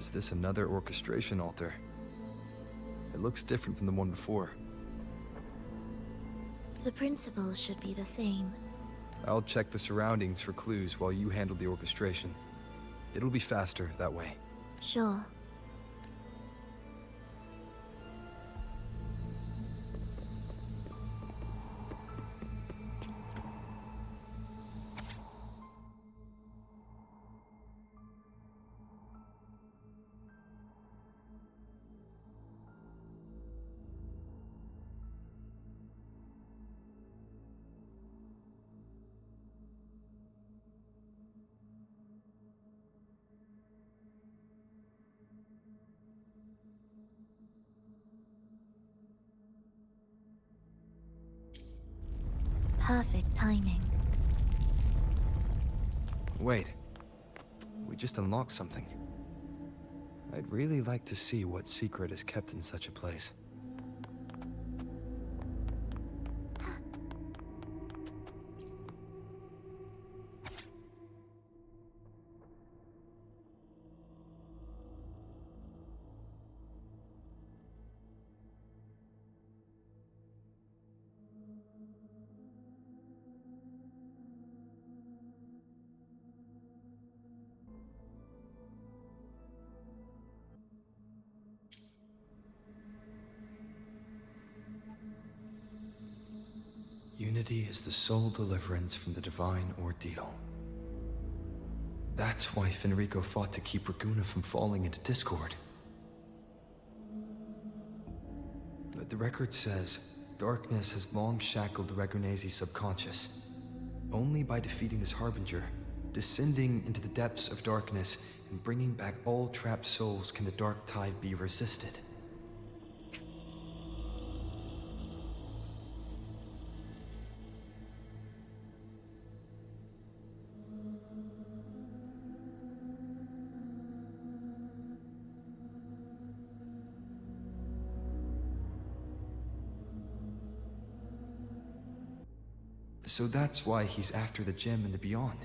is this another orchestration altar? It looks different from the one before. The principles should be the same. I'll check the surroundings for clues while you handle the orchestration. It'll be faster that way. Sure. Perfect timing. Wait. We just unlocked something. I'd really like to see what secret is kept in such a place. Unity is the sole deliverance from the divine ordeal. That's why Fenrico fought to keep Raguna from falling into discord. But the record says, darkness has long shackled Ragunese's subconscious. Only by defeating this harbinger, descending into the depths of darkness, and bringing back all trapped souls can the dark tide be resisted. So that's why he's after the gem and the beyond.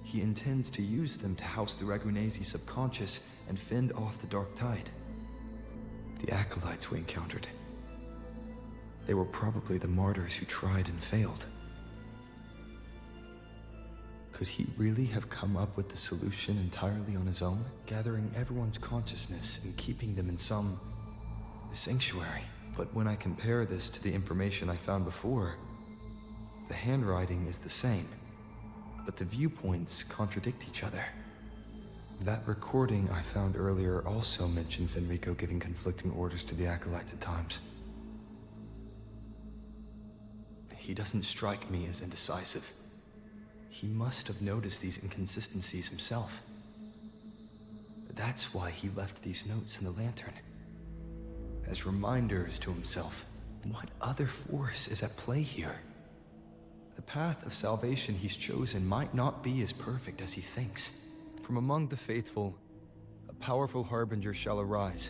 He intends to use them to house the Ragunese subconscious and fend off the dark tide. The acolytes we encountered. They were probably the martyrs who tried and failed. Could he really have come up with the solution entirely on his own, gathering everyone's consciousness and keeping them in some sanctuary? But when I compare this to the information I found before, the handwriting is the same, but the viewpoints contradict each other. That recording I found earlier also mentioned Fenrico giving conflicting orders to the acolytes at times. He doesn't strike me as indecisive. He must have noticed these inconsistencies himself. That's why he left these notes in the lantern, as reminders to himself. What other force is at play here? The path of salvation he's chosen might not be as perfect as he thinks. From among the faithful, a powerful harbinger shall arise,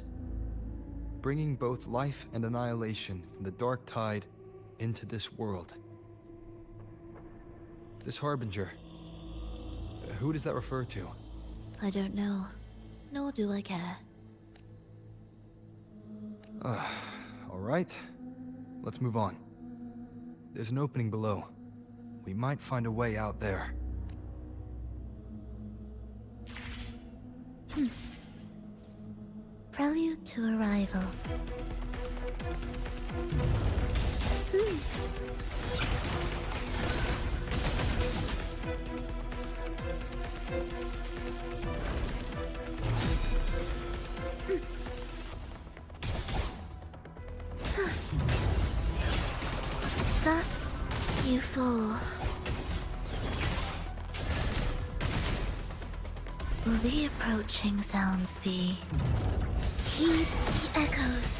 bringing both life and annihilation from the dark tide into this world. This harbinger, who does that refer to? I don't know, nor do I care. All right, let's move on. There's an opening below. We might find a way out there. Prelude to arrival. Thus, you fall. Will the approaching sounds be? Heed the echoes.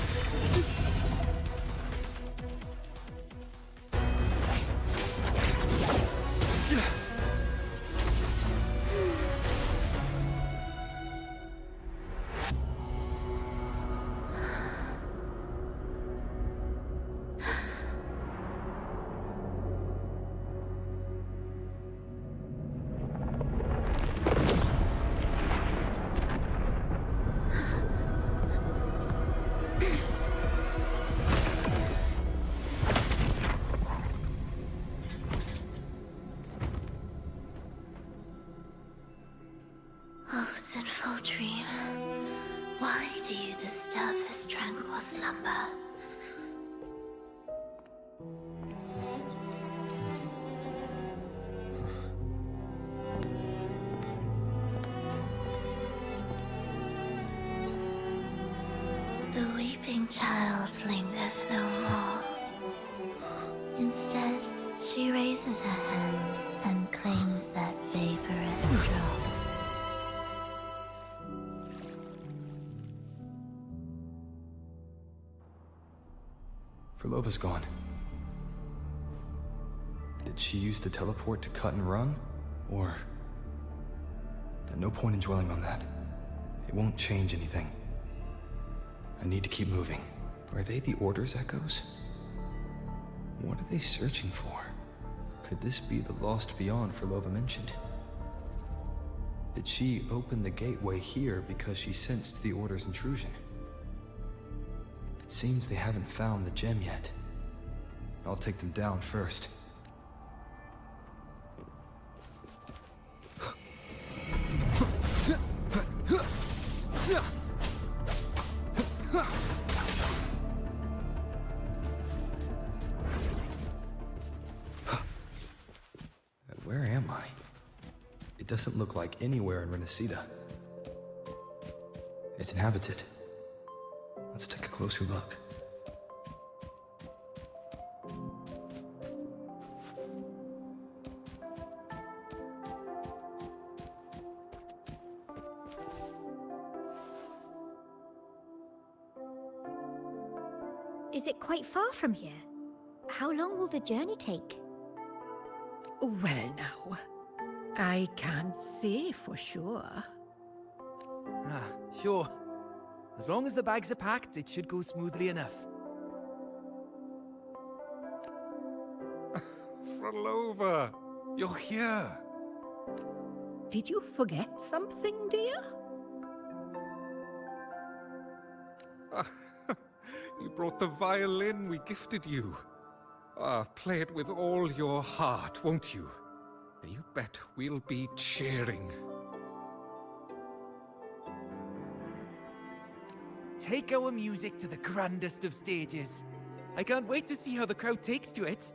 Sinful dream, why do you disturb this tranquil slumber? The weeping child lingers no more. Instead, she raises her hand and claims that vaporous drop. Fhrolova's gone. Did she use the teleport to cut and run? Or... No point in dwelling on that. It won't change anything. I need to keep moving. Are they the Order's echoes? What are they searching for? Could this be the lost beyond Fhrolova mentioned? Did she open the gateway here because she sensed the Order's intrusion? It seems they haven't found the gem yet. I'll take them down first. Where am I? It doesn't look like anywhere in Renacida. It's inhabited. Let's take a closer look. Is it quite far from here? How long will the journey take? Well now, I can't say for sure. Ah, sure. As long as the bags are packed, it should go smoothly enough. Fhrolova, you're here. Did you forget something, dear? You brought the violin we gifted you. Play it with all your heart, won't you? You bet we'll be cheering. Take our music to the grandest of stages. I can't wait to see how the crowd takes to it.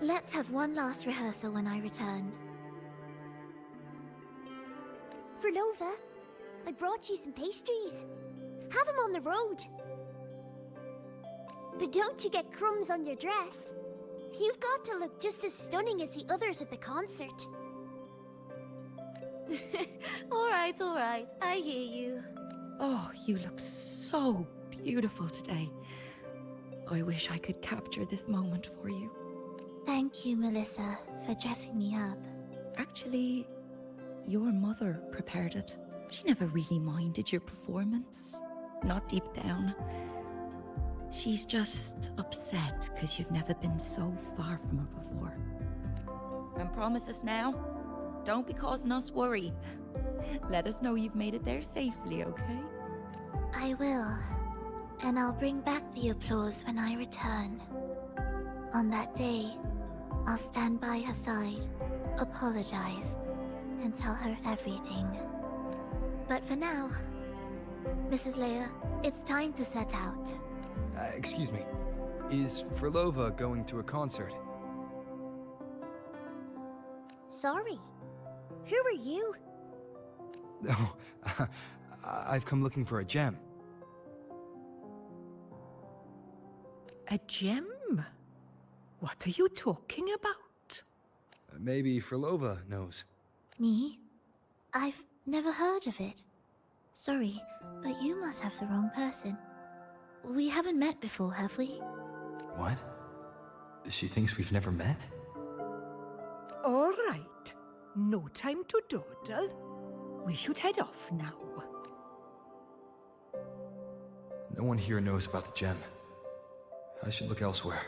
Let's have one last rehearsal when I return. Fhrolova, I brought you some pastries. Have them on the road. But don't you get crumbs on your dress. You've got to look just as stunning as the others at the concert. All right, I hear you. Oh, you look so beautiful today. I wish I could capture this moment for you. Thank you, Melissa, for dressing me up. Actually, your mother prepared it. She never really minded your performance. Not deep down. She's just upset because you've never been so far from her before. And promise us now, don't be causing us worry. Let us know you've made it there safely, okay? I will. And I'll bring back the applause when I return. On that day, I'll stand by her side, apologize, and tell her everything. But for now, Mrs. Leia, it's time to set out. Excuse me. Is Fhrolova going to a concert? Sorry. Who are you? Oh, I've come looking for a gem. A gem? What are you talking about? Maybe Fhrolova knows. Me? I've never heard of it. Sorry, but you must have the wrong person. We haven't met before, have we? What? She thinks we've never met? All right. No time to dawdle. We should head off now. No one here knows about the gem. I should look elsewhere.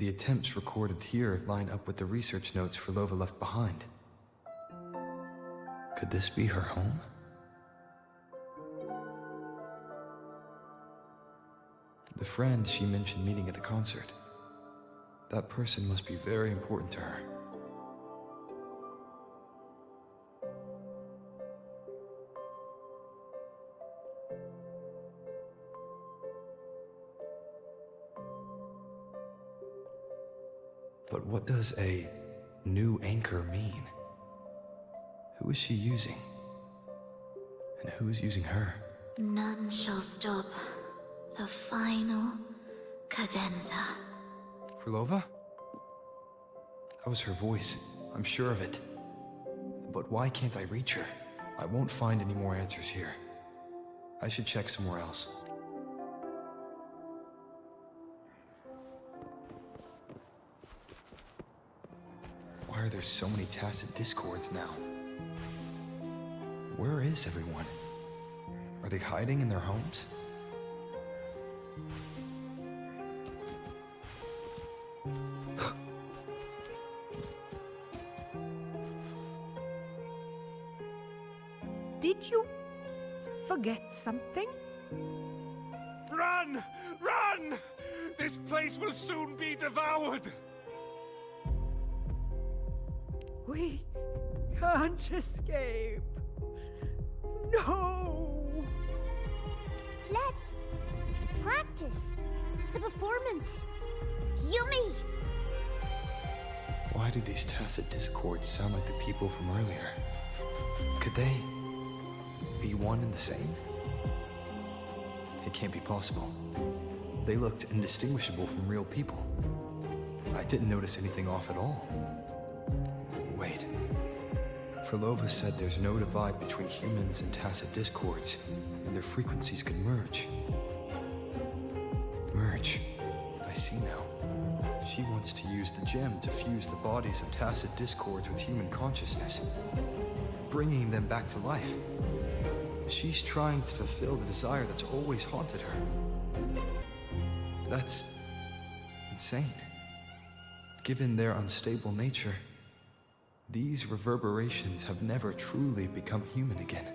The attempts recorded here line up with the research notes Fhrolova left behind. Could this be her home? The friend she mentioned meeting at the concert. That person must be very important to her. But what does a new anchor mean? Who is she using? And who's using her? None shall stop the final cadenza. Fhrolova? That was her voice. I'm sure of it. But why can't I reach her? I won't find any more answers here. I should check somewhere else. Why are there so many tacit discords now? Where is everyone? Are they hiding in their homes? Did you forget something? Run! Run! This place will soon be devoured! We can't escape. No! Let's practice the performance. Yummy! Why do these tacit discords sound like the people from earlier? Could they be one and the same? It can't be possible. They looked indistinguishable from real people. I didn't notice anything off at all. Wait. Fhrolova said there's no divide between humans and tacit discords, and their frequencies could merge. Merge. I see now. She wants to use the gem to fuse the bodies of tacit discords with human consciousness, bringing them back to life. She's trying to fulfill the desire that's always haunted her. That's insane. Given their unstable nature, these reverberations have never truly become human again.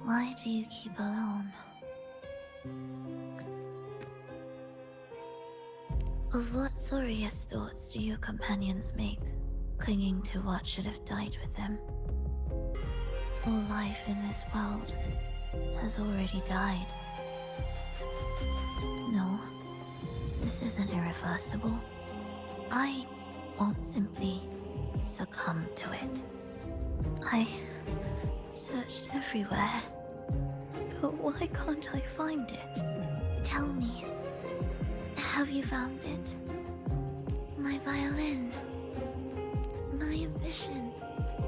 Why do you keep alone? Of what sorriest thoughts do your companions make, clinging to what should have died with them? All life in this world has already died. No, this isn't irreversible. I won't simply succumb to it. I searched everywhere, but why can't I find it? Tell me, have you found it? My violin, my ambition,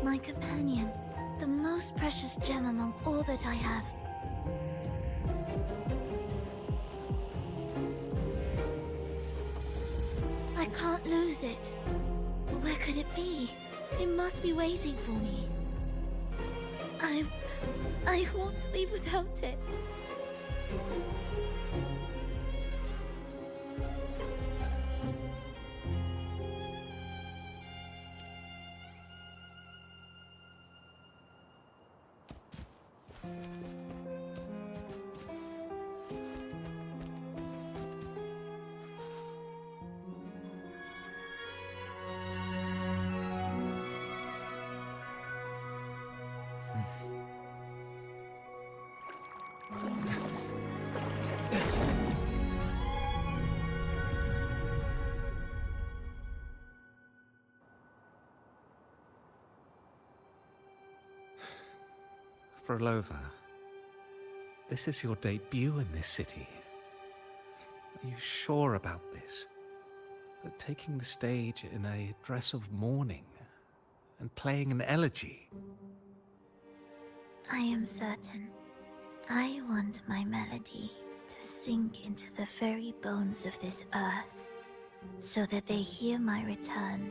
my companion, the most precious gem among all that I have. I can't lose it. Where could it be? It must be waiting for me. I won't leave without it. Fhrolova, this is your debut in this city. Are you sure about this? That taking the stage in a dress of mourning and playing an elegy? I am certain. I want my melody to sink into the very bones of this earth, so that they hear my return,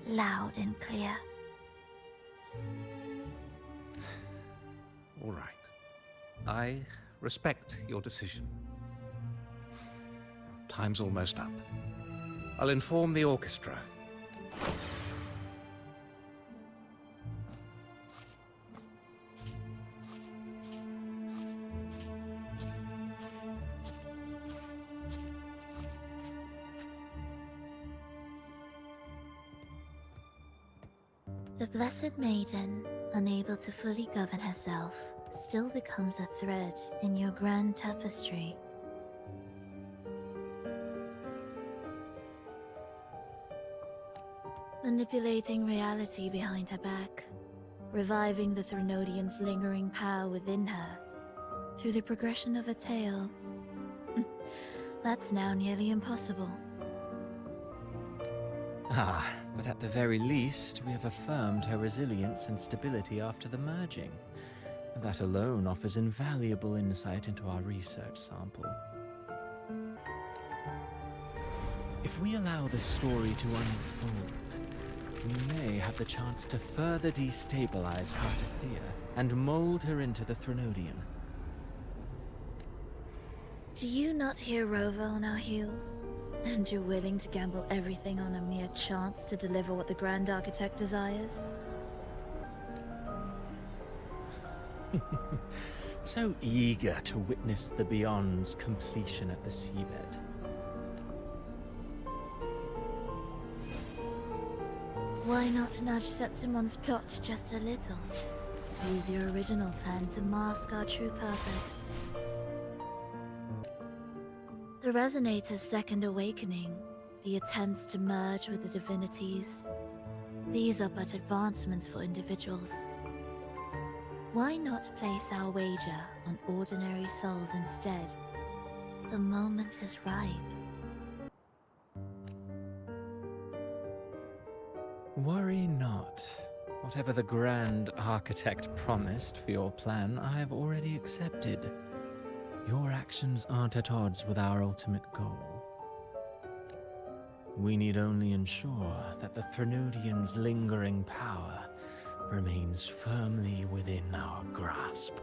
loud and clear. All right. I respect your decision. Time's almost up. I'll inform the orchestra. The Blessed Maiden, unable to fully govern herself, still becomes a thread in your grand tapestry. Manipulating reality behind her back, reviving the Threnodian's lingering power within her, through the progression of a tale. That's now nearly impossible. Ah, but at the very least, we have affirmed her resilience and stability after the merging. That alone offers invaluable insight into our research sample. If we allow this story to unfold, we may have the chance to further destabilize Cartethyia and mold her into the Threnodian. Do you not hear Rover on our heels? And you're willing to gamble everything on a mere chance to deliver what the Grand Architect desires? So eager to witness the Beyond's completion at the seabed. Why not nudge Septimont's plot just a little? Use your original plan to mask our true purpose. The Resonator's second awakening, the attempts to merge with the divinities, these are but advancements for individuals. Why not place our wager on ordinary souls instead? The moment is ripe. Worry not. Whatever the Grand Architect promised for your plan, I have already accepted. Your actions aren't at odds with our ultimate goal. We need only ensure that the Threnodian's lingering power remains firmly within our grasp.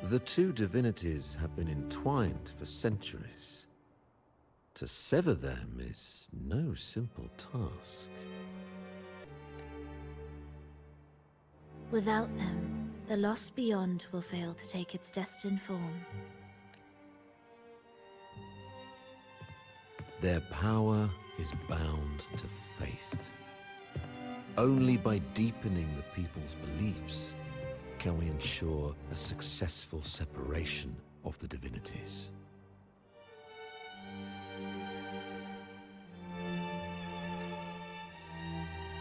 The two divinities have been entwined for centuries. To sever them is no simple task. Without them, the lost beyond will fail to take its destined form. Their power is bound to faith. Only by deepening the people's beliefs can we ensure a successful separation of the divinities.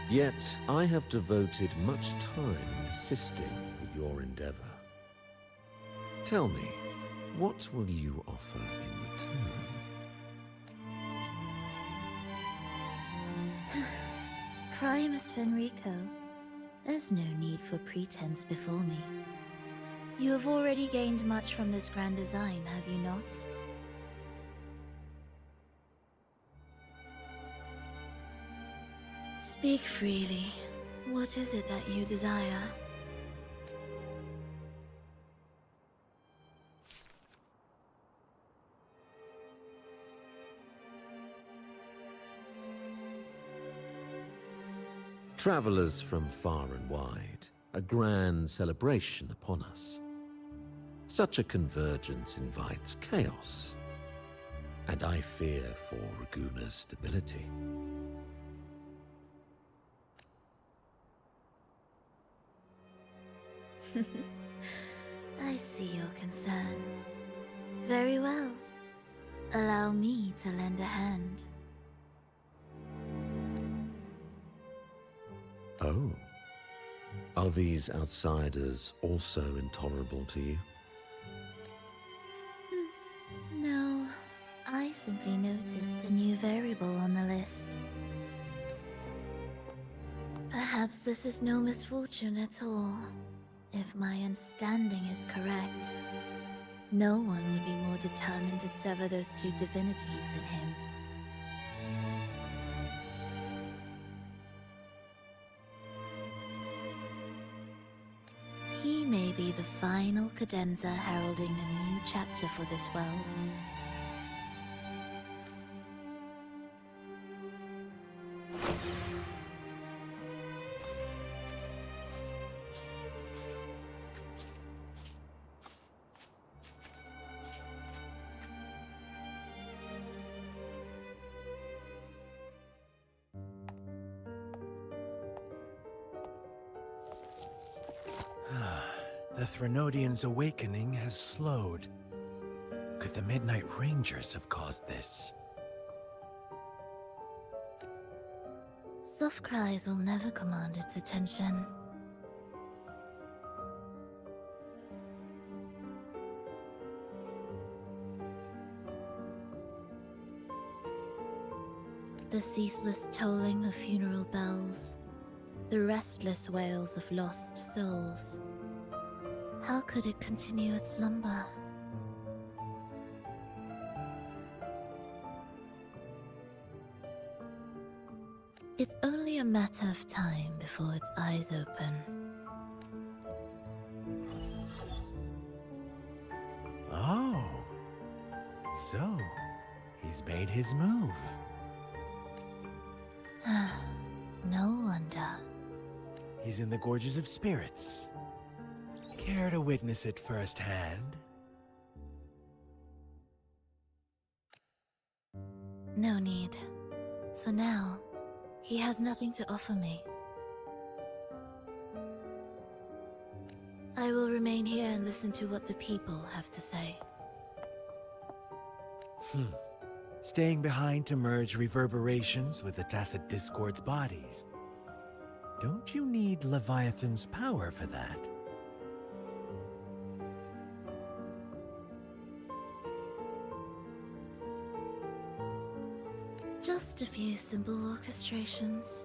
Yet, I have devoted much time assisting with your endeavor. Tell me, what will you offer in return? Primus Fenrico, there's no need for pretense before me. You have already gained much from this grand design, have you not? Speak freely. What is it that you desire? Travelers from far and wide, a grand celebration upon us. Such a convergence invites chaos, and I fear for Raguna's stability. I see your concern. Very well. Allow me to lend a hand. Oh. Are these outsiders also intolerable to you? No, I simply noticed a new variable on the list. Perhaps this is no misfortune at all. If my understanding is correct, no one would be more determined to sever those two divinities than him. He may be the final cadenza heralding a new chapter for this world. The Threnodian's awakening has slowed. Could the Midnight Rangers have caused this? Soft cries will never command its attention. The ceaseless tolling of funeral bells, the restless wails of lost souls. How could it continue its slumber? It's only a matter of time before its eyes open. Oh. So, he's made his move. No wonder. He's in the Gorges of Spirits. Care to witness it firsthand? No need. For now, he has nothing to offer me. I will remain here and listen to what the people have to say. Staying behind to merge reverberations with the Tacit Discord's bodies. Don't you need Leviathan's power for that? Just a few simple orchestrations.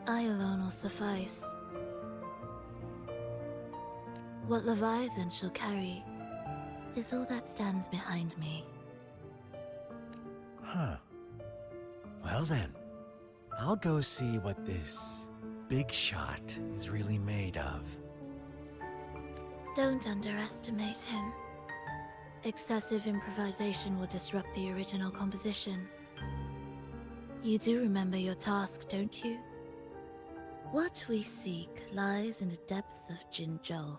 I alone will suffice. What Leviathan shall carry is all that stands behind me. Huh. Well then, I'll go see what this big shot is really made of. Don't underestimate him. Excessive improvisation will disrupt the original composition. You do remember your task, don't you? What we seek lies in the depths of Jinzhou.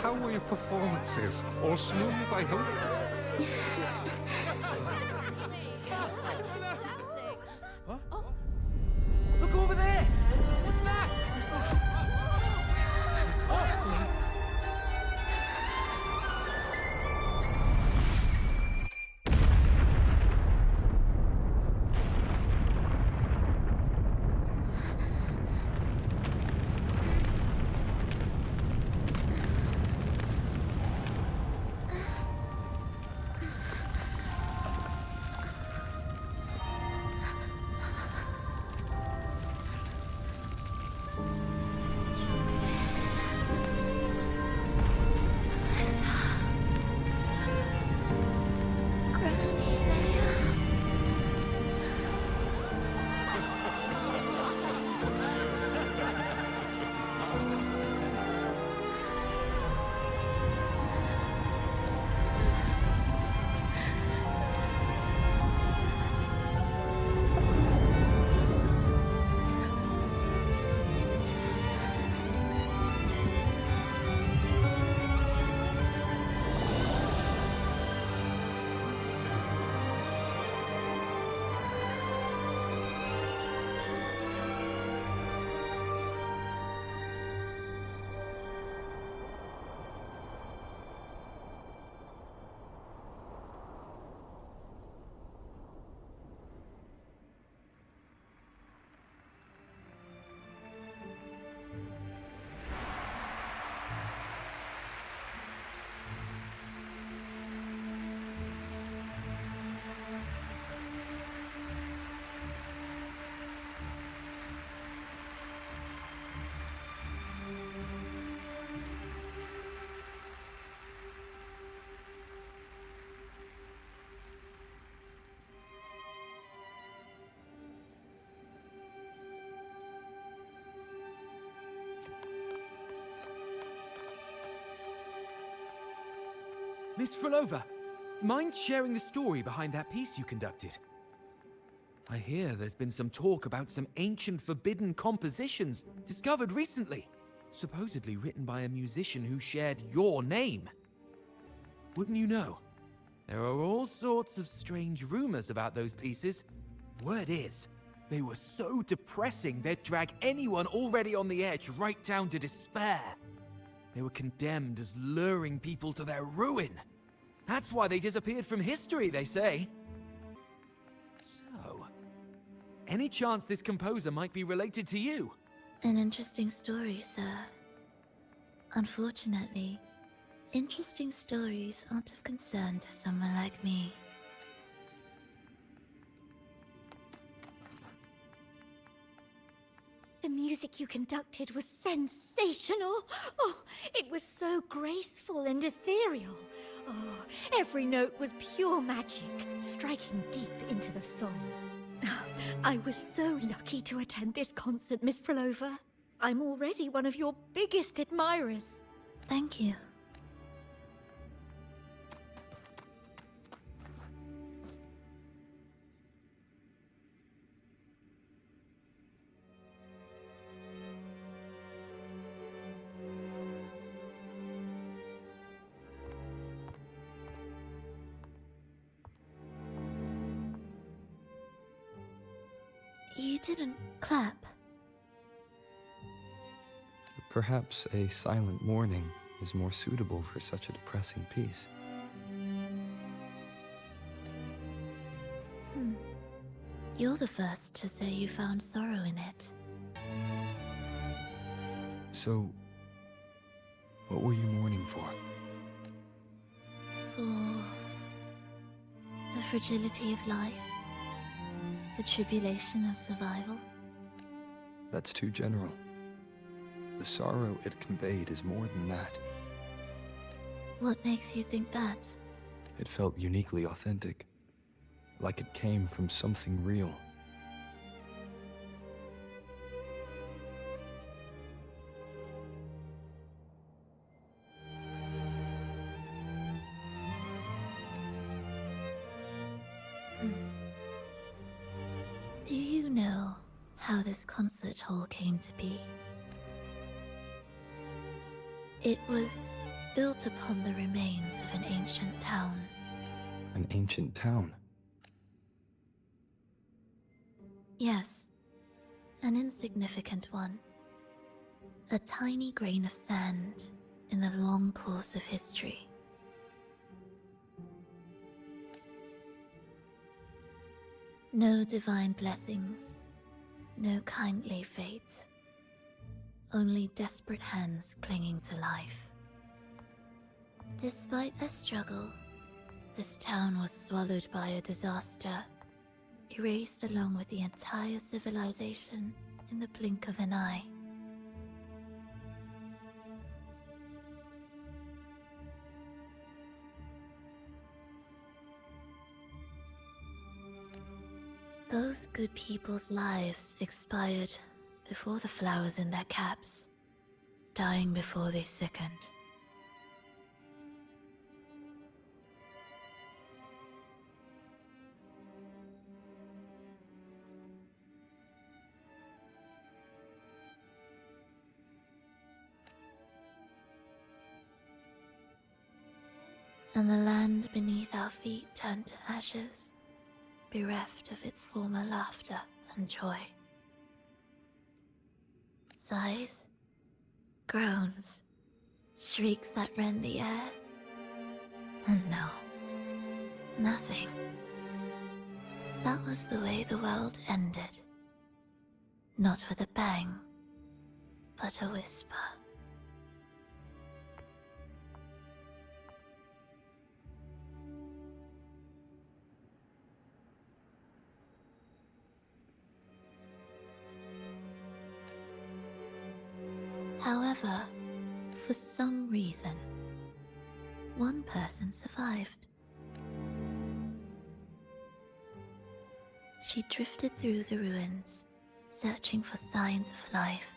How were your performances? All smooth, I hope? What? Look over there! What's that? Miss Frollova, mind sharing the story behind that piece you conducted? I hear there's been some talk about some ancient forbidden compositions discovered recently, supposedly written by a musician who shared your name. Wouldn't you know? There are all sorts of strange rumors about those pieces. Word is, they were so depressing they'd drag anyone already on the edge right down to despair. They were condemned as luring people to their ruin. That's why they disappeared from history, they say. So, any chance this composer might be related to you? An interesting story, sir. Unfortunately, interesting stories aren't of concern to someone like me. The music you conducted was sensational. Oh, it was so graceful and ethereal. Oh, every note was pure magic, striking deep into the soul. I was so lucky to attend this concert, Miss Frollova. I'm already one of your biggest admirers. Thank you. You didn't clap. Perhaps a silent mourning is more suitable for such a depressing piece. You're the first to say you found sorrow in it. So, what were you mourning for? For the fragility of life, the tribulation of survival. That's too general. The sorrow it conveyed is more than that. What makes you think that? It felt uniquely authentic, like it came from something real. Do you know how this concert hall came to be? It was built upon the remains of an ancient town. An ancient town? Yes, an insignificant one. A tiny grain of sand in the long course of history. No divine blessings, no kindly fate. Only desperate hands clinging to life. Despite their struggle, this town was swallowed by a disaster, erased along with the entire civilization in the blink of an eye. Those good people's lives expired before the flowers in their caps, dying before they sickened. And the land beneath our feet turned to ashes, bereft of its former laughter and joy. Sighs, groans, shrieks that rend the air. And no, nothing. That was the way the world ended. Not with a bang, but a whisper. However, for some reason, one person survived. She drifted through the ruins, searching for signs of life,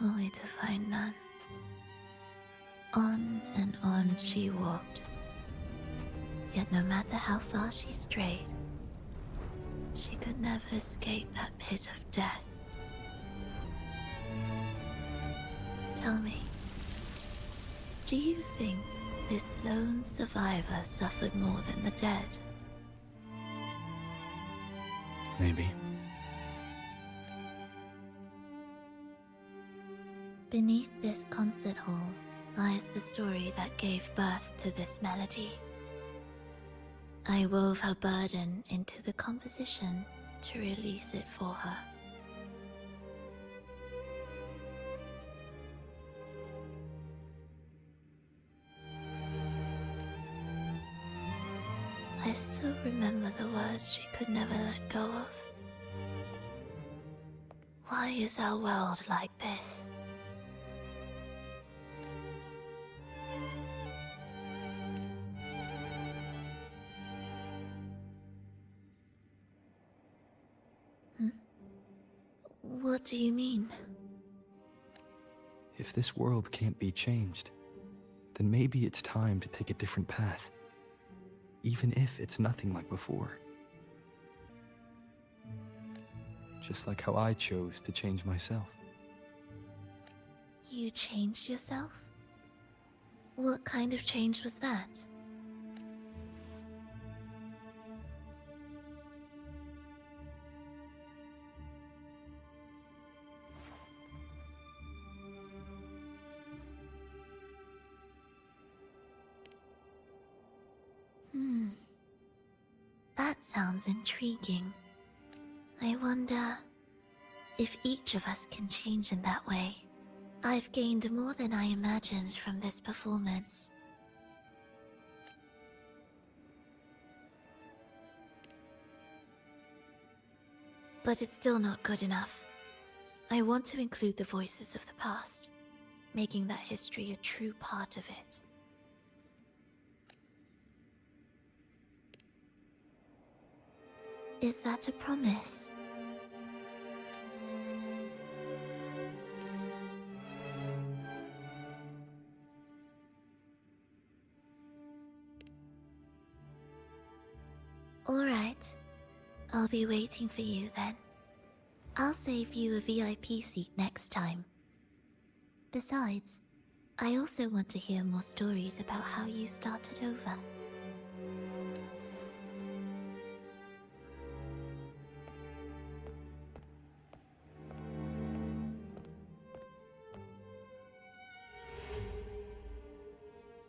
only to find none. On and on she walked. Yet no matter how far she strayed, she could never escape that pit of death. Tell me, do you think this lone survivor suffered more than the dead? Maybe. Beneath this concert hall lies the story that gave birth to this melody. I wove her burden into the composition to release it for her. I still remember the words she could never let go of. Why is our world like this? What do you mean? If this world can't be changed, then maybe it's time to take a different path. Even if it's nothing like before. Just like how I chose to change myself. You changed yourself? What kind of change was that? That sounds intriguing. I wonder if each of us can change in that way. I've gained more than I imagined from this performance. But it's still not good enough. I want to include the voices of the past, making that history a true part of it. Is that a promise? All right. I'll be waiting for you then. I'll save you a VIP seat next time. Besides, I also want to hear more stories about how you started over.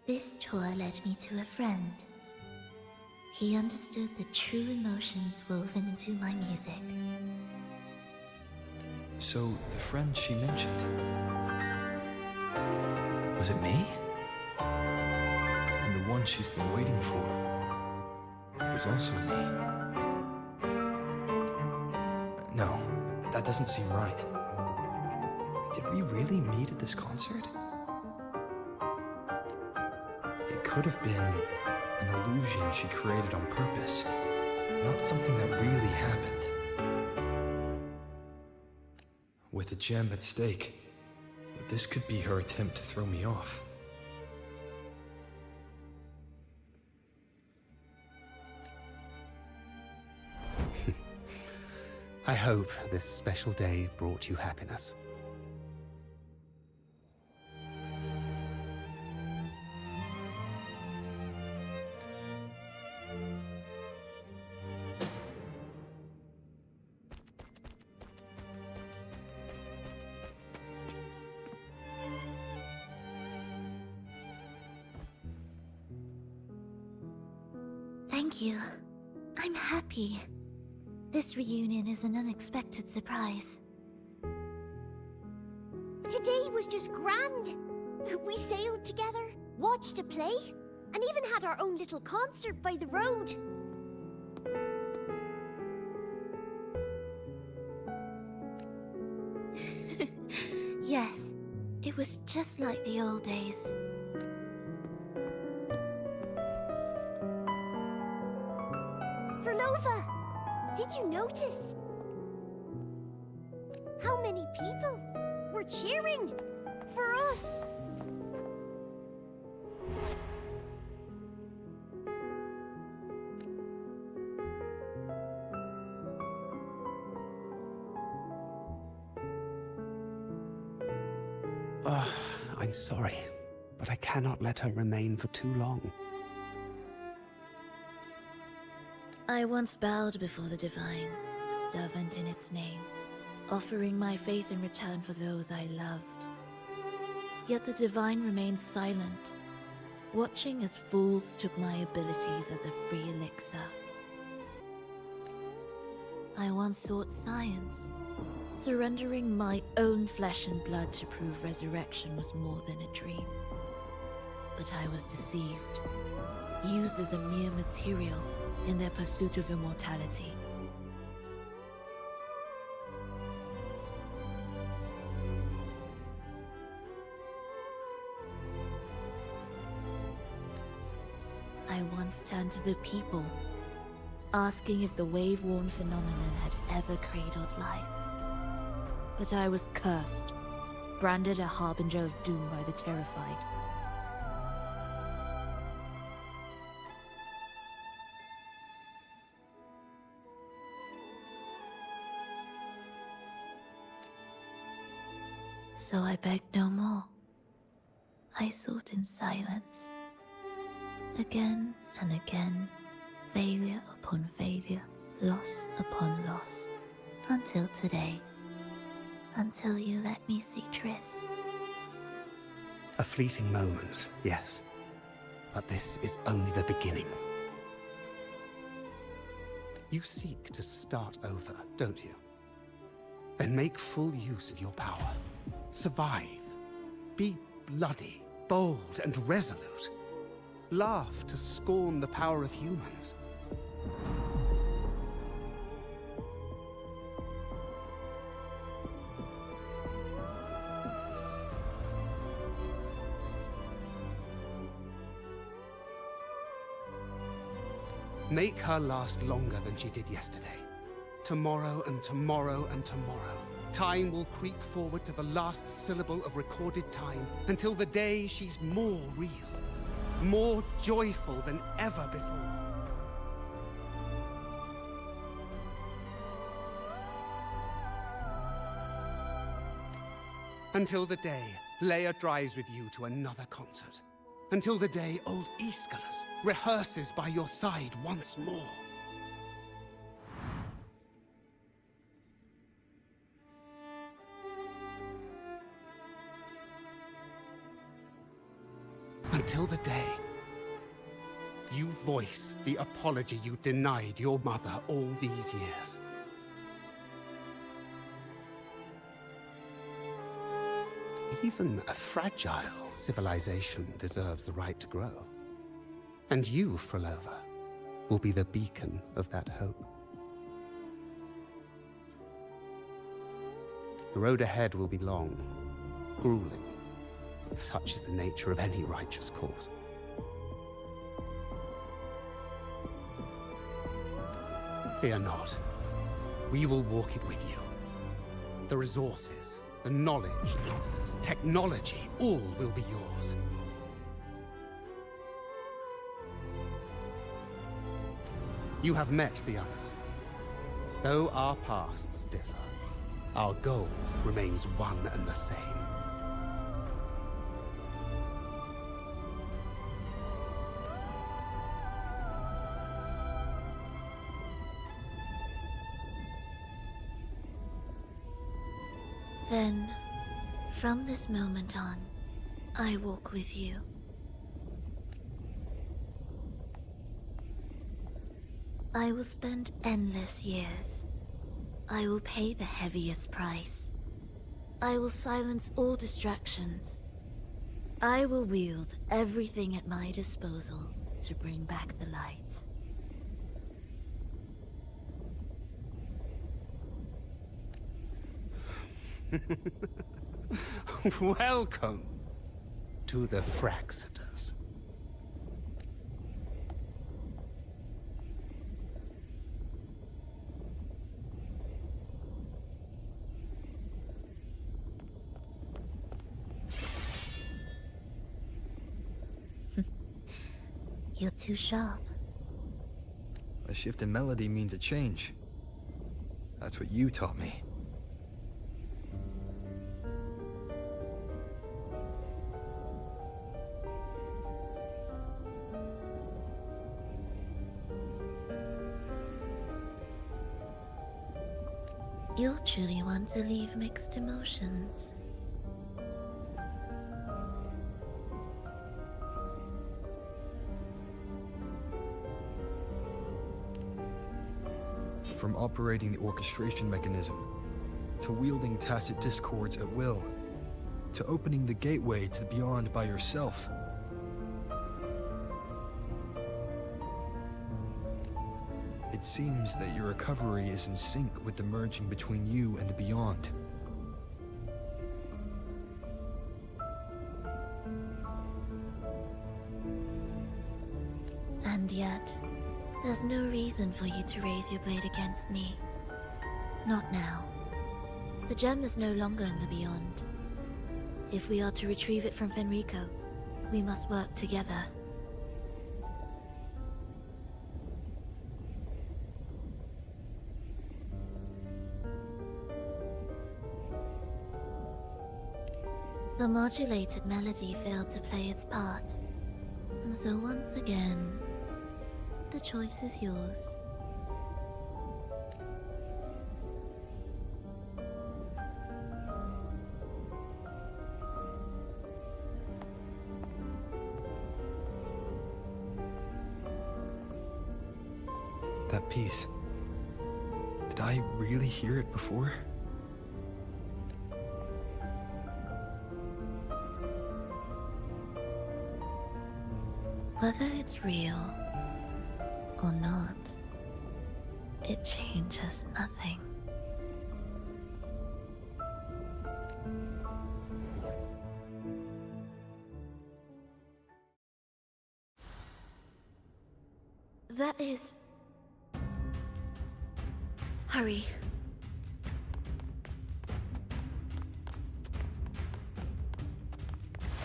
This tour led me to a friend. He understood the true emotions woven into my music. So, the friend she mentioned... was it me? And the one she's been waiting for was also me. No, that doesn't seem right. Did we really meet at this concert? It could have been an illusion she created on purpose, not something that really happened. With a gem at stake, this could be her attempt to throw me off. I hope this special day brought you happiness. Thank you. I'm happy. This reunion is an unexpected surprise. Today was just grand. We sailed together, watched a play, and even had our own little concert by the road. Yes, it was just like the old days. Fhrolova, did you notice? How many people were cheering for us? Oh, I'm sorry, but I cannot let her remain for too long. I once bowed before the Divine, servant in its name, offering my faith in return for those I loved. Yet the Divine remained silent, watching as fools took my abilities as a free elixir. I once sought science, surrendering my own flesh and blood to prove resurrection was more than a dream. But I was deceived, used as a mere material in their pursuit of immortality. I once turned to the people, asking if the wave-worn phenomenon had ever cradled life. But I was cursed, branded a harbinger of doom by the terrified. So I begged no more. I sought in silence. Again and again, failure upon failure, loss upon loss, until today. Until you let me see Triss. A fleeting moment, yes. But this is only the beginning. You seek to start over, don't you? Then make full use of your power. Survive. Be bloody, bold, and resolute. Laugh to scorn the power of humans. Make her last longer than she did yesterday. Tomorrow and tomorrow and tomorrow. Time will creep forward to the last syllable of recorded time until the day she's more real, more joyful than ever before. Until the day Leia drives with you to another concert, until the day old Aeschylus rehearses by your side once more. Until the day you voice the apology you denied your mother all these years. Even a fragile civilization deserves the right to grow. And you, Fhrolova, will be the beacon of that hope. The road ahead will be long, grueling. Such is the nature of any righteous cause. Fear not. We will walk it with you. The resources, the knowledge, technology, all will be yours. You have met the others. Though our pasts differ, our goal remains one and the same. Then, from this moment on, I walk with you. I will spend endless years. I will pay the heaviest price. I will silence all distractions. I will wield everything at my disposal to bring back the light. Welcome to the Fraxiters. You're too sharp. A shift in melody means a change. That's what you taught me. You're truly one to leave mixed emotions. From operating the orchestration mechanism, to wielding tacit discords at will, to opening the gateway to the beyond by yourself. It seems that your recovery is in sync with the merging between you and the beyond. And yet, there's no reason for you to raise your blade against me. Not now. The gem is no longer in the beyond. If we are to retrieve it from Fenrico, we must work together. The modulated melody failed to play its part, and so once again, the choice is yours. That piece. Did I really hear it before? Whether it's real or not, it changes nothing. That is... Hurry.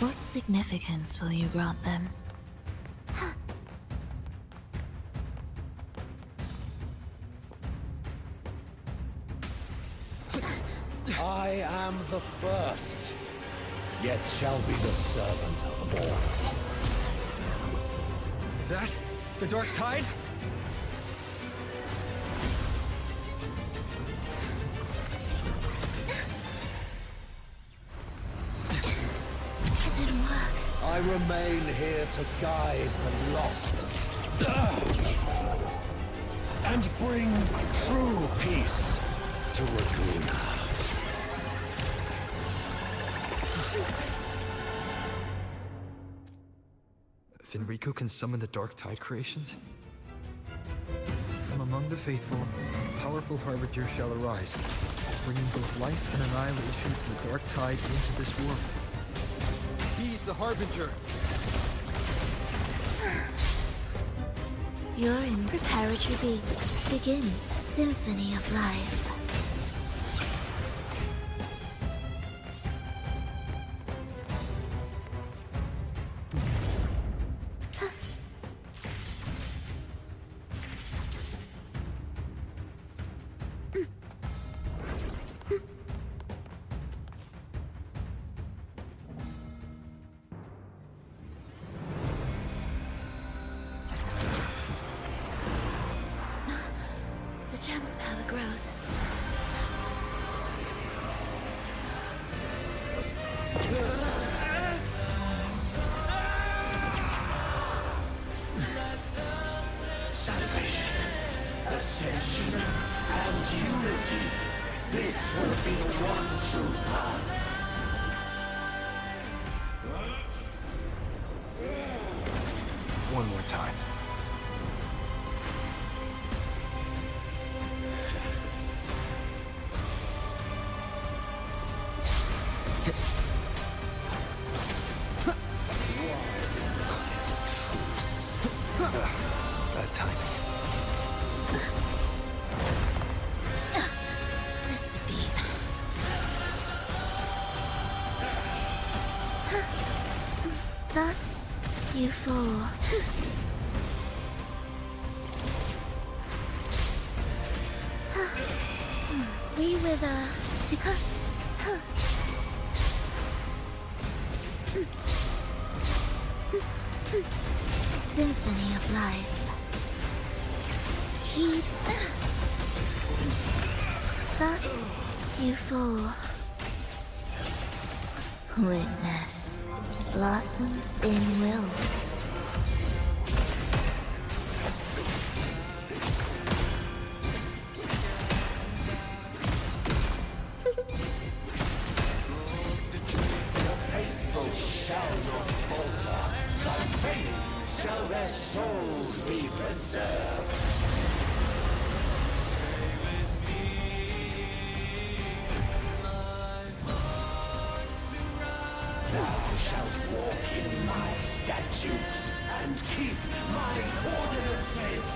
What significance will you grant them? I am the first. yet shall be the servant of all. Is that the Dark Tide? Does it work? I remain here to guide the lost. And bring true peace to Raguna. Finrico can summon the Dark Tide creations? From among the faithful, a powerful harbinger shall arise, bringing both life and annihilation from the Dark Tide into this world. He's the Harbinger. You're in preparatory beats. Begin Symphony of Life. The gem's power grows. Salvation, ascension, and unity. This will be the one true path. One more time. Bad timing. Mr. Beam. Thus, you fall. We wither to... Symphony of Life. Heed. Thus, you fall. Witness. Blossoms in wilt. Faithful shall not falter. By faith shall their souls be preserved. Thou shalt walk in my statutes and keep my ordinances.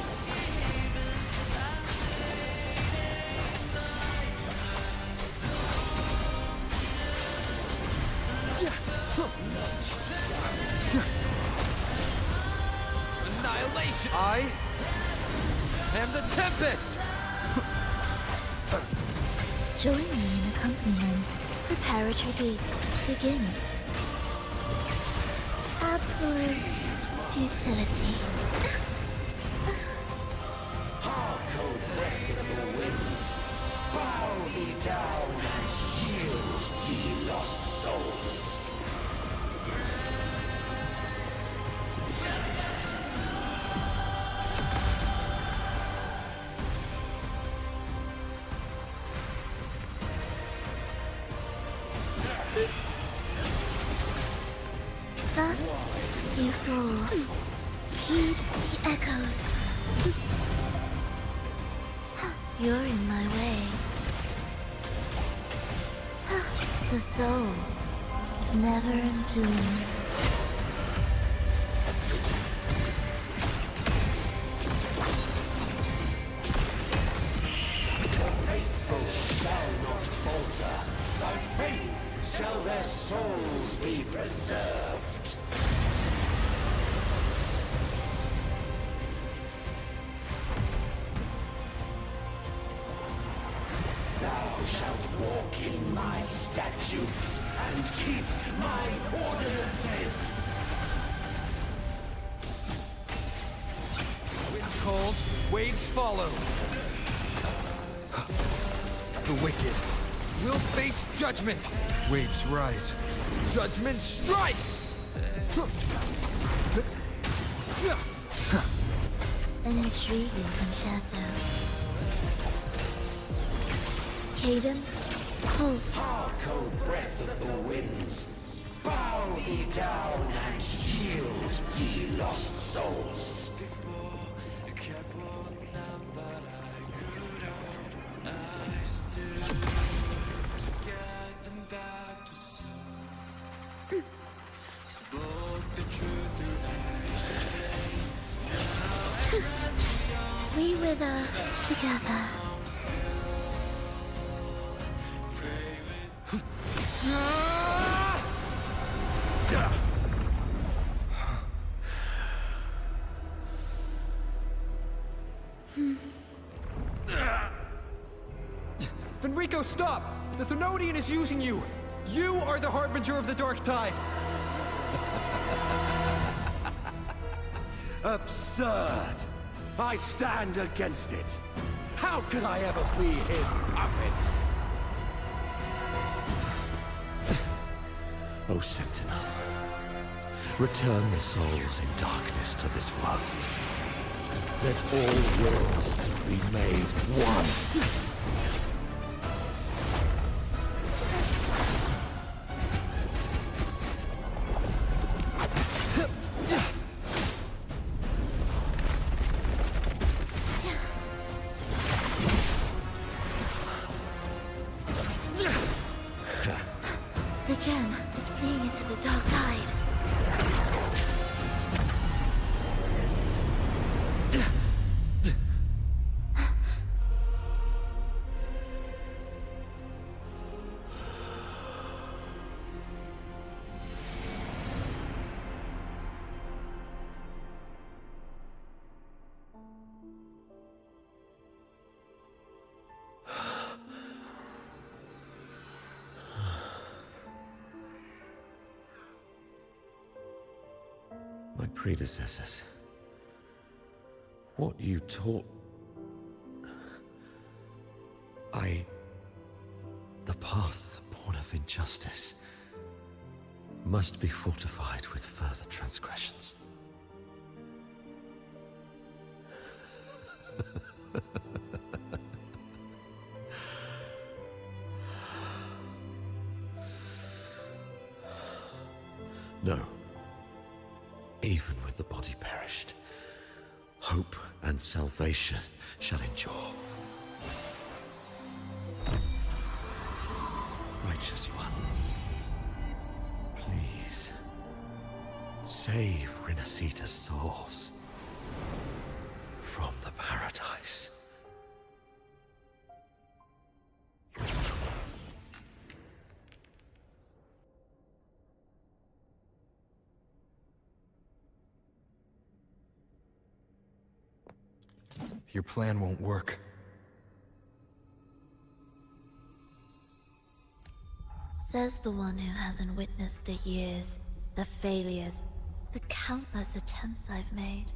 Annihilation! I am the Tempest! Join me in accompaniment. Preparatory beats. Begin. Absolute futility. Hark, O breath of the winds. Bow thee down and yield, ye lost souls. Thus, you fall. Heed the echoes. You're in my way. The soul, never entombed. Faithful shall not falter. By faith shall their souls be preserved. Thou shalt walk in my statutes and and keep my ordinances! Wind calls, waves follow. The wicked will face judgment. Waves rise. Judgment strikes! An intriguing concerto. Cadence, hold. Arco breath of the winds, bow thee down and yield, ye lost souls. We wither together. Fenrico, stop! The Thenodian is using you! You are the harbinger of the dark tide! Absurd! I stand against it! How could I ever be his puppet? O Sentinel, return the souls in darkness to this world. Let all wills be made one. The gem is fleeing into the dark tide. My predecessors. What you taught... The path born of injustice must be fortified with further transgressions. No. Even with the body perished, hope and salvation shall endure. Righteous One, please, save Renacita's souls from the paradise. Your plan won't work. Says the one who hasn't witnessed the years, the failures, the countless attempts I've made.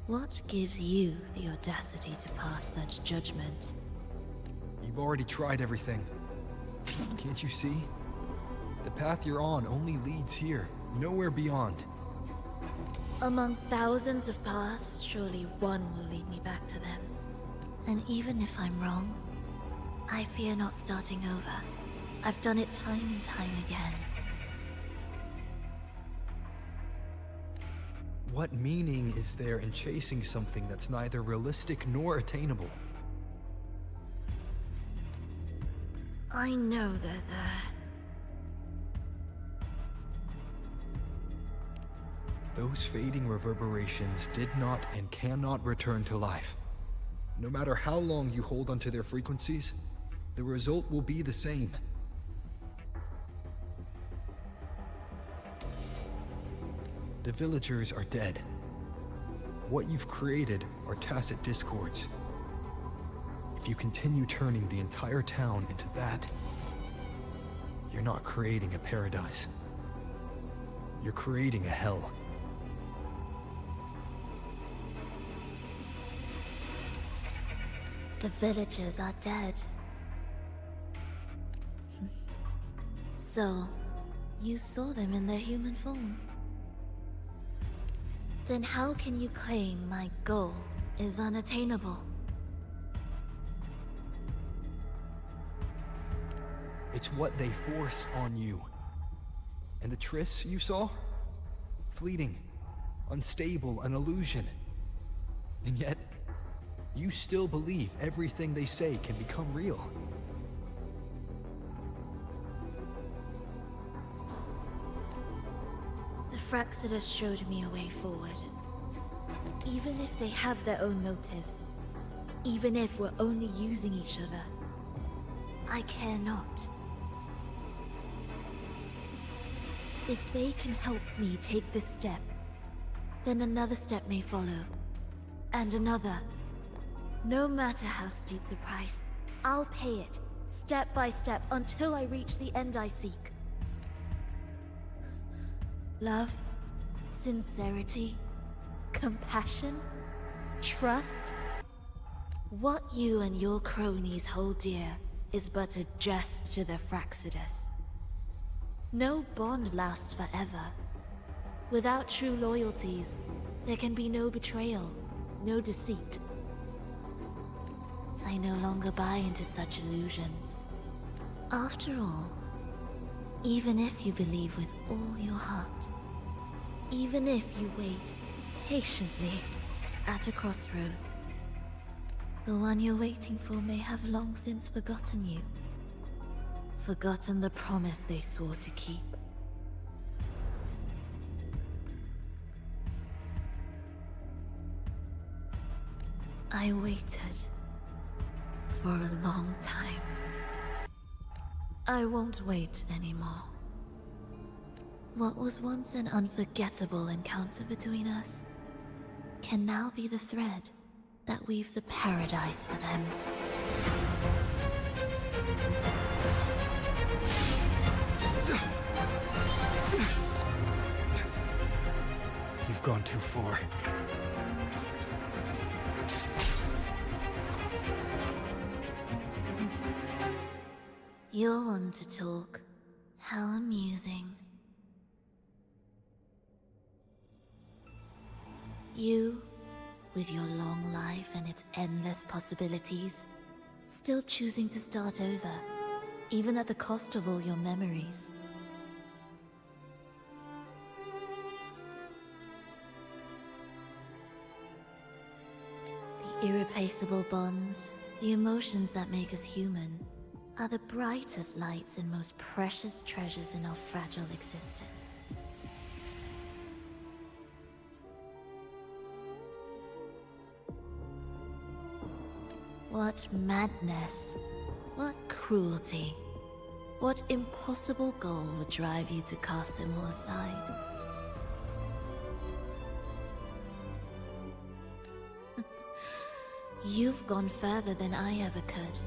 What gives you the audacity to pass such judgment? You've already tried everything. Can't you see? The path you're on only leads here, nowhere beyond. Among thousands of paths, surely one will lead me back to them. And even if I'm wrong, I fear not starting over. I've done it time and time again. What meaning is there in chasing something that's neither realistic nor attainable? I know they're there. Those fading reverberations did not and cannot return to life. No matter how long you hold onto their frequencies, the result will be the same. The villagers are dead. What you've created are tacit discords. If you continue turning the entire town into that, You're not creating a paradise. You're creating a hell. The villagers are dead. So, you saw them in their human form. Then how can you claim my goal is unattainable? It's what they force on you. And the Triss you saw? Fleeting, unstable, an illusion. And yet, you still believe everything they say can become real. The Fractsidus showed me a way forward. Even if they have their own motives, even if we're only using each other, I care not. If they can help me take this step, then another step may follow. And another. No matter how steep the price, I'll pay it, step by step, until I reach the end I seek. Love, sincerity, compassion, trust. What you and your cronies hold dear is but a jest to the Fractsidus. No bond lasts forever. Without true loyalties, there can be no betrayal, no deceit. I no longer buy into such illusions. After all, even if you believe with all your heart, even if you wait patiently at a crossroads, the one you're waiting for may have long since forgotten you. Forgotten the promise they swore to keep. I waited for a long time. I won't wait anymore. What was once an unforgettable encounter between us can now be the thread that weaves a paradise for them. You've gone too far. You're one to talk. How amusing. You, with your long life and its endless possibilities, still choosing to start over, even at the cost of all your memories. The irreplaceable bonds, the emotions that make us human, are the brightest lights and most precious treasures in our fragile existence. What madness, what cruelty, what impossible goal would drive you to cast them all aside? You've gone further than I ever could.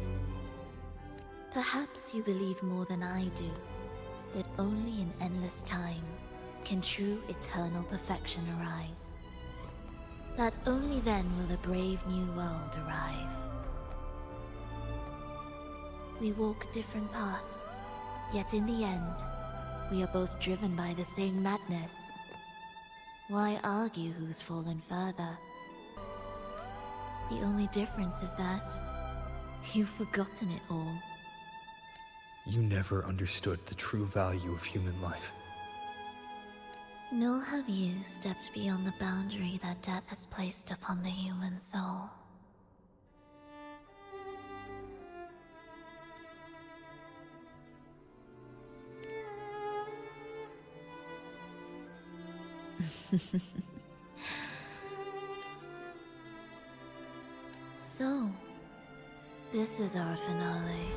Perhaps you believe more than I do, that only in endless time can true eternal perfection arise. That only then will a brave new world arrive. We walk different paths, yet in the end, we are both driven by the same madness. Why argue who's fallen further? The only difference is that you've forgotten it all. You never understood the true value of human life. Nor have you stepped beyond the boundary that death has placed upon the human soul. So, this is our finale.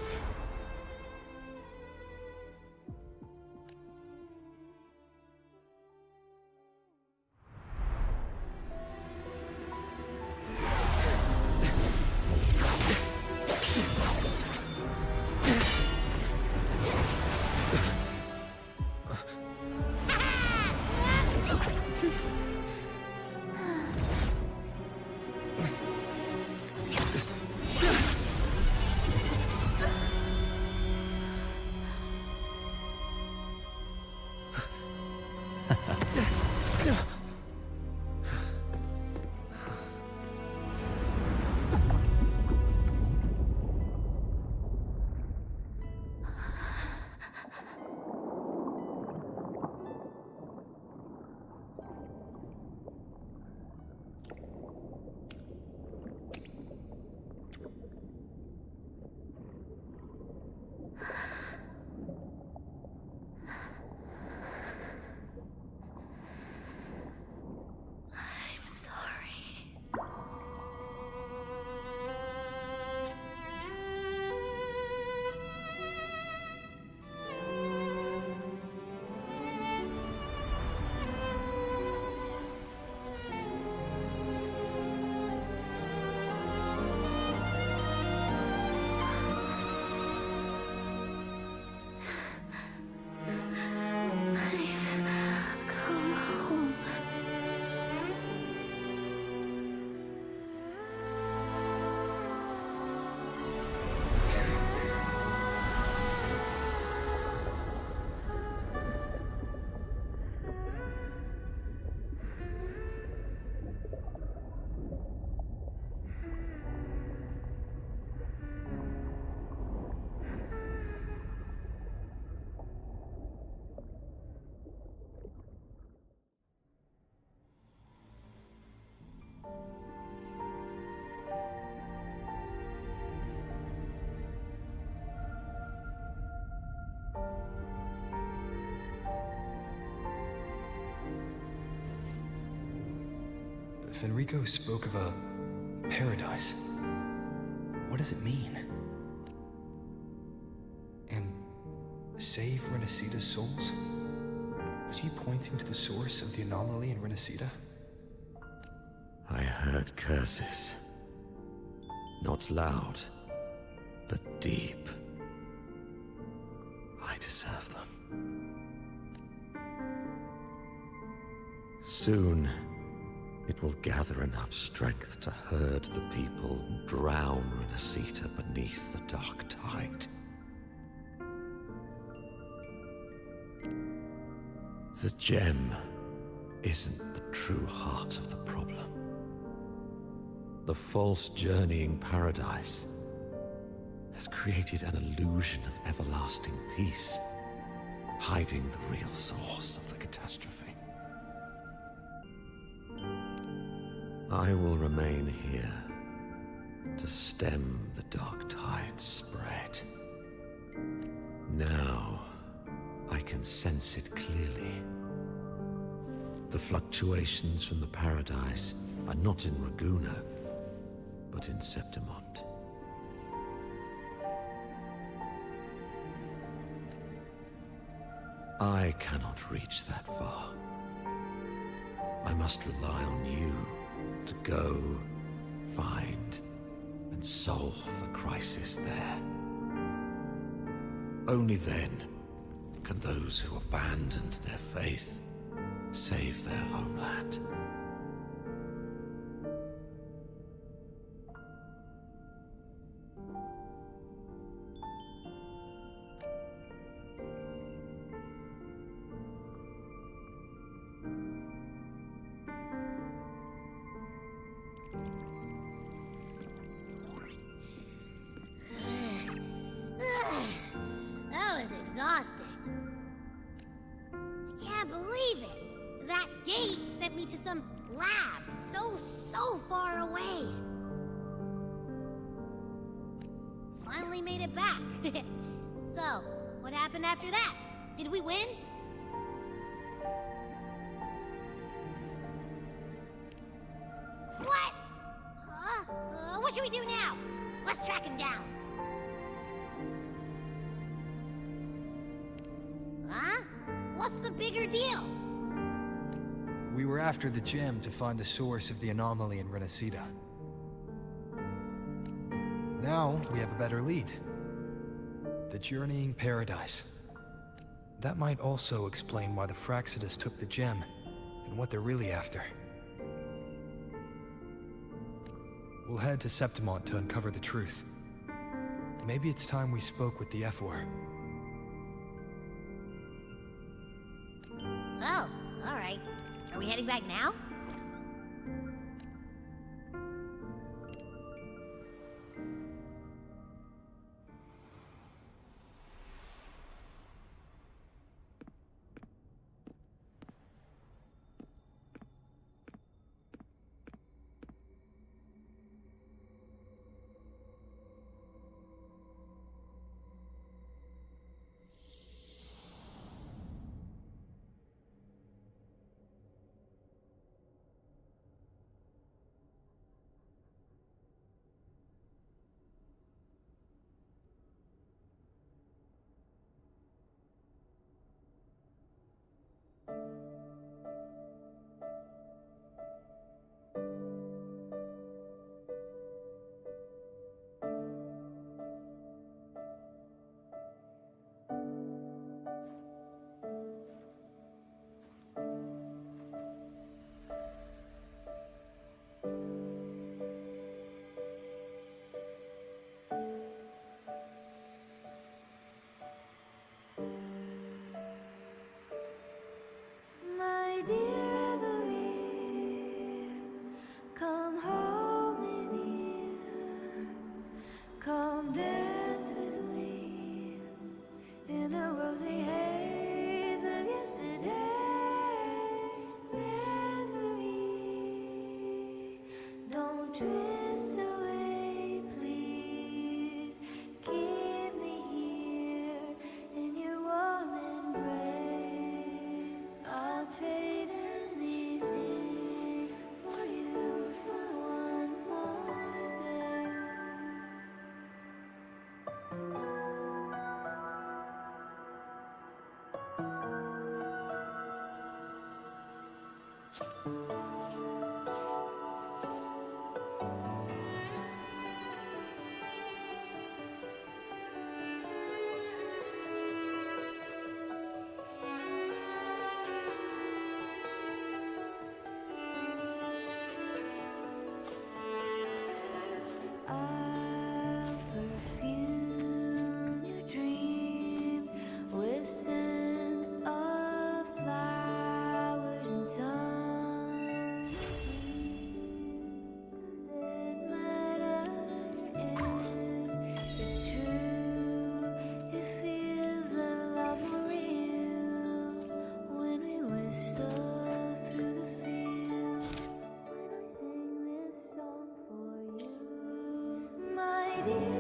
Fenrico spoke of a paradise. What does it mean? And save Renacita's souls? Was he pointing to the source of the anomaly in Renacita? I heard curses. Not loud, but deep. I deserve them. Soon, it will gather enough strength to herd the people and drown Renacita beneath the dark tide. The gem isn't the true heart of the problem. The false journeying paradise has created an illusion of everlasting peace, hiding the real source of the catastrophe. I will remain here to stem the dark tide's spread. Now, I can sense it clearly. The fluctuations from the paradise are not in Raguna, but in Septimont. I cannot reach that far. I must rely on you to go, find, and solve the crisis there. Only then can those who abandoned their faith save their homeland. That was exhausting. I can't believe it. That gate sent me to some lab so far away. Finally made it back. So, what happened after that? Did we win? What? Huh? What should we do now? Let's track him down. Huh? What's the bigger deal? We were after the gem to find the source of the anomaly in Renacita. Now, we have a better lead. The journeying paradise. That might also explain why the Fraxidus took the gem, and what they're really after. We'll head to Septimont to uncover the truth. Maybe it's time we spoke with the F4. Oh, alright. Are we heading back now? My dear